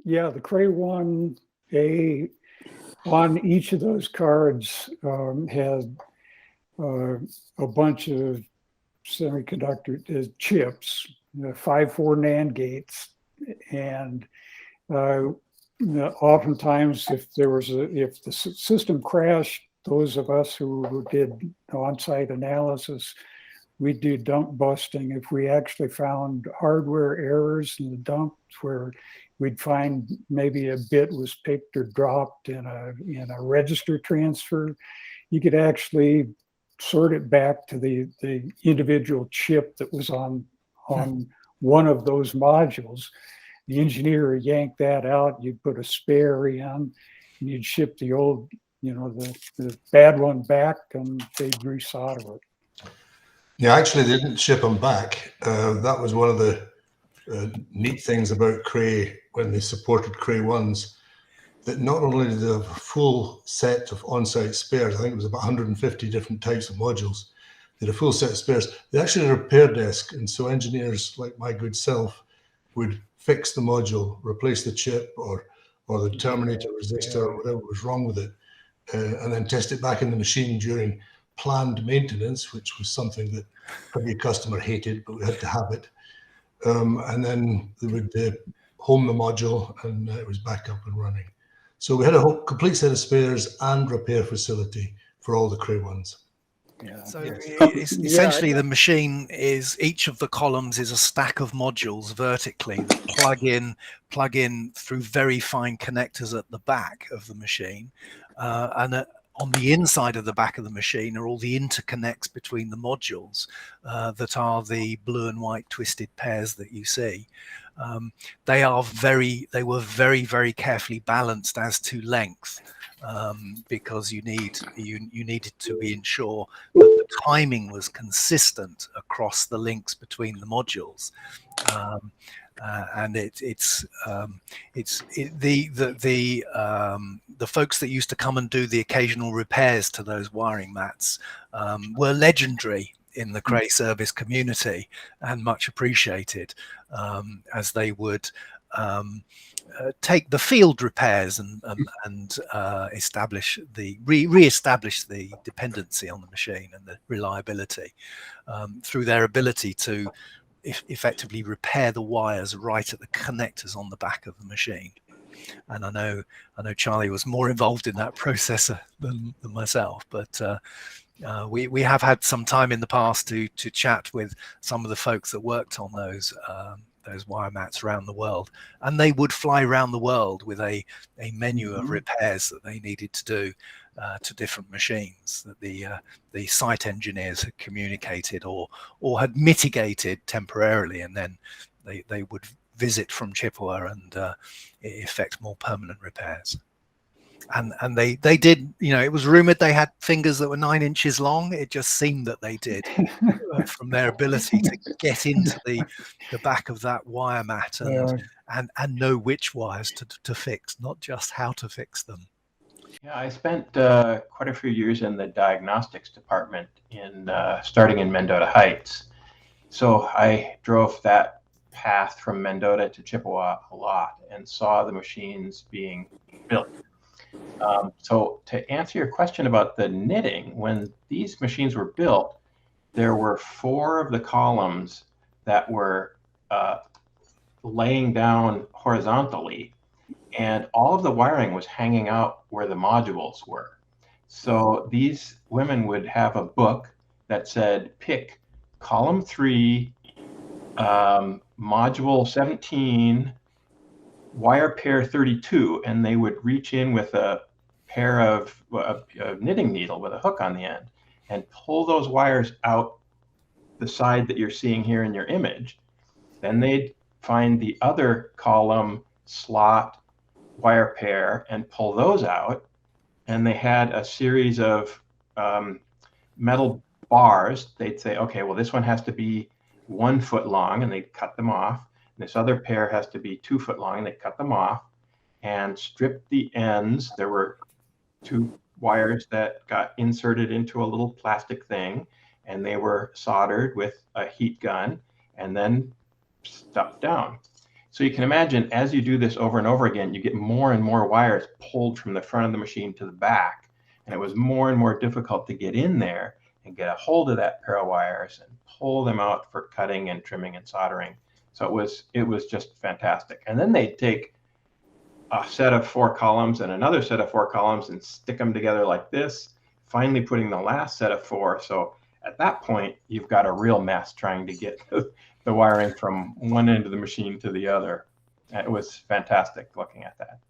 yeah, the Cray 1A on each of those cards had a bunch of semiconductor chips, 5-4 NAND gates, and oftentimes if the system crashed, those of us who did on-site analysis, we'd do dump busting if we actually found hardware errors in the dump where we'd find maybe a bit was picked or dropped in a register transfer. You could actually sort it back to the individual chip that was on one of those modules. The engineer yanked that out, you'd put a spare in, and you'd ship the old, the bad one back, and they'd resolder it. Yeah, actually, they didn't ship them back. That was one of the neat things about Cray when they supported Cray 1s, that not only did they have a full set of on-site spares, I think it was about 150 different types of modules, they had a full set of spares. They actually had a repair desk, and so engineers like my good self would fix the module, replace the chip or the terminator resistor or whatever was wrong with it, and then test it back in the machine during planned maintenance, which was something that every customer hated, but we had to have it. And then they would home the module, and it was back up and running. So we had a whole complete set of spares and repair facility for all the Cray 1s. Yeah. So it's essentially the machine is, each of the columns is a stack of modules vertically that plug in through very fine connectors at the back of the machine, and on the inside of the back of the machine are all the interconnects between the modules that are the blue and white twisted pairs that you see. They were very, very carefully balanced as to length, because you needed to be ensure that the timing was consistent across the links between the modules. And the folks that used to come and do the occasional repairs to those wiring mats were legendary in the Cray service community and much appreciated, as they would take the field repairs and re-establish the dependency on the machine and the reliability through their ability to effectively repair the wires right at the connectors on the back of the machine. And I know Charlie was more involved in that process than myself, but we have had some time in the past to chat with some of the folks that worked on those wire mats around the world, and they would fly around the world with a menu of repairs that they needed to do to different machines that the site engineers had communicated or had mitigated temporarily, and then they would visit from Chippewa and effect more permanent repairs. And they did, it was rumored they had fingers that were 9 inches long. It just seemed that they did from their ability to get into the back of that wire mat and know which wires to fix, not just how to fix them. Yeah, I spent quite a few years in the diagnostics department starting in Mendota Heights. So I drove that path from Mendota to Chippewa a lot and saw the machines being built. So to answer your question about the knitting, when these machines were built, there were 4 of the columns that were laying down horizontally, and all of the wiring was hanging out where the modules were. So these women would have a book that said, pick column 3, module 17, wire pair 32, and they would reach in with a pair of a knitting needle with a hook on the end and pull those wires out the side that you're seeing here in your image. Then they'd find the other column slot wire pair and pull those out, and they had a series of metal bars. They'd say, okay, well, this one has to be 1 foot long, and they'd cut them off. This other pair has to be 2 foot long, and they cut them off and stripped the ends. There were 2 wires that got inserted into a little plastic thing, and they were soldered with a heat gun and then stuck down. So you can imagine as you do this over and over again, you get more and more wires pulled from the front of the machine to the back. And it was more and more difficult to get in there and get a hold of that pair of wires and pull them out for cutting and trimming and soldering. So it was just fantastic. And then they'd take a set of 4 columns and another set of 4 columns and stick them together like this, finally putting the last set of 4. So at that point, you've got a real mess trying to get the wiring from one end of the machine to the other. It was fantastic looking at that.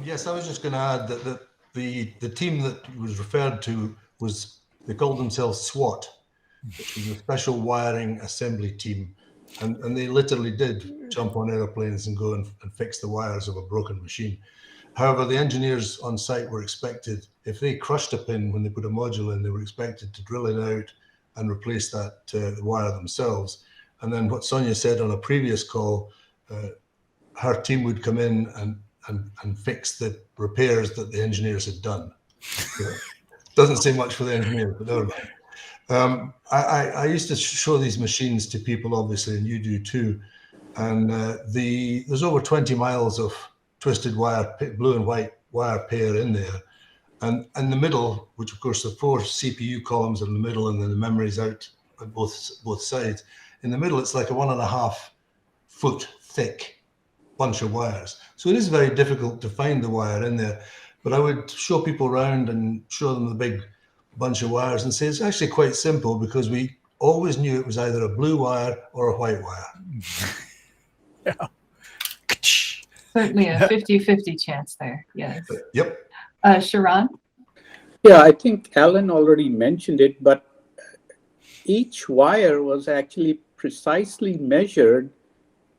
Yes, I was just going to add that the team that was referred to was, they called themselves SWAT, which was a special wiring assembly team. And they literally did jump on airplanes and go and fix the wires of a broken machine. However, the engineers on site were expected, if they crushed a pin when they put a module in, they were expected to drill it out and replace that wire themselves. And then what Sonia said on a previous call, her team would come in and fix the repairs that the engineers had done. Doesn't say much for the engineers, but never mind. I used to show these machines to people, obviously, and you do too. And there's over 20 miles of twisted wire, blue and white wire pair in there. And in the middle, which of course the 4 CPU columns are in the middle, and then the memory's out at both sides. In the middle, it's like a 1.5 foot thick bunch of wires. So it is very difficult to find the wire in there. But I would show people around and show them the big bunch of wires and say it's actually quite simple, because we always knew it was either a blue wire or a white wire. Yeah. Certainly a 50-50 chance there, yes. Yep. Sharan? Yeah, I think Alan already mentioned it, but each wire was actually precisely measured,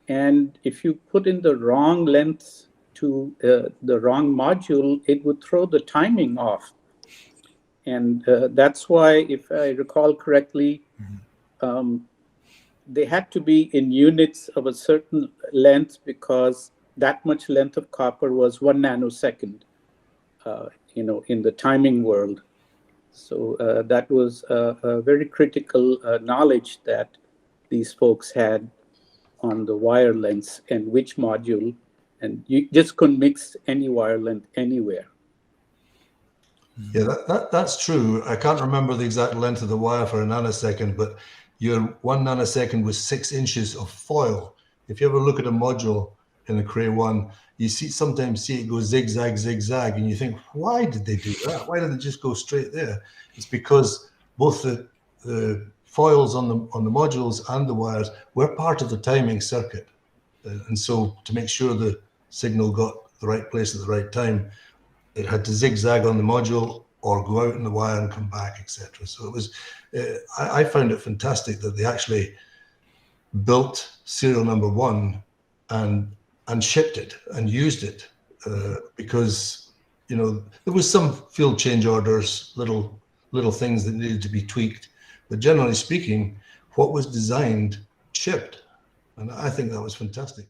and if you put in the wrong length to the wrong module, it would throw the timing off. And that's why, if I recall correctly, they had to be in units of a certain length, because that much length of copper was 1 nanosecond, in the timing world. So that was a very critical knowledge that these folks had on the wire lengths and which module, and you just couldn't mix any wire length anywhere. Yeah, that's true. I can't remember the exact length of the wire for a nanosecond, but your 1 nanosecond was 6 inches of foil. If you ever look at a module in the Cray 1, you sometimes see it go zigzag, zigzag, and you think, why did they do that? Why didn't they just go straight there? It's because both the foils on the modules and the wires were part of the timing circuit. And so to make sure the signal got the right place at the right time, it had to zigzag on the module or go out in the wire and come back, etc. So it was, I found it fantastic that they actually built serial number 1 and shipped it and used it, because there was some field change orders, little things that needed to be tweaked, but generally speaking, what was designed shipped, and I think that was fantastic.